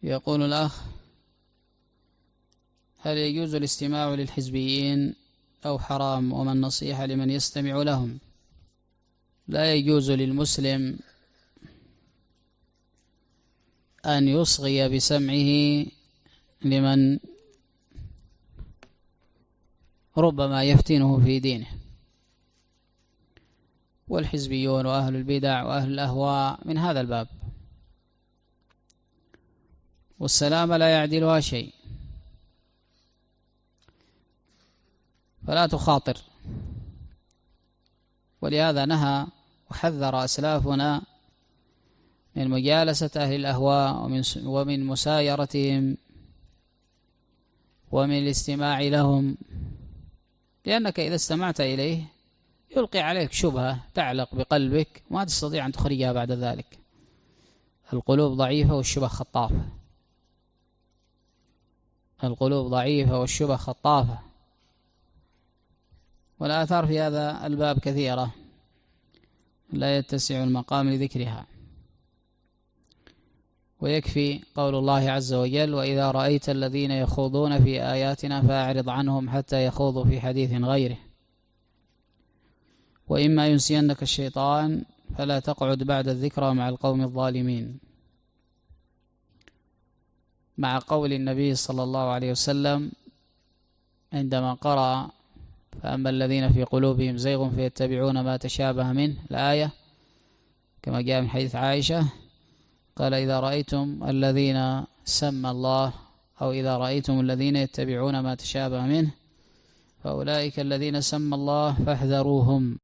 يقول الأخ: هل يجوز الاستماع للحزبيين أو حرام؟ وما النصيحة لمن يستمع لهم؟ لا يجوز للمسلم أن يصغي بسمعه لمن ربما يفتنه في دينه، والحزبيون وأهل البدع وأهل الأهواء من هذا الباب، والسلام لا يعدلها شيء، فلا تخاطر. ولهذا نهى وحذر أسلافنا من مجالسة أهل الأهواء ومن مسايرتهم ومن الاستماع لهم، لأنك إذا استمعت إليه يلقي عليك شبهة تعلق بقلبك وما تستطيع أن تخرجها بعد ذلك. القلوب ضعيفة والشبه خطافة، القلوب ضعيفة والشبه خطافة، والآثار في هذا الباب كثيرة لا يتسع المقام لذكرها، ويكفي قول الله عز وجل: وإذا رأيت الذين يخوضون في آياتنا فأعرض عنهم حتى يخوضوا في حديث غيره، وإما ينسينك الشيطان فلا تقعد بعد الذكرى مع القوم الظالمين، مع قول النبي صلى الله عليه وسلم عندما قرأ: فأما الذين في قلوبهم زيغ فيتبعون ما تشابه منه الآية، كما جاء من حديث عائشة، قال: إذا رأيتم الذين سمى الله، أو إذا رأيتم الذين يتبعون ما تشابه منه فأولئك الذين سمى الله فاحذروهم.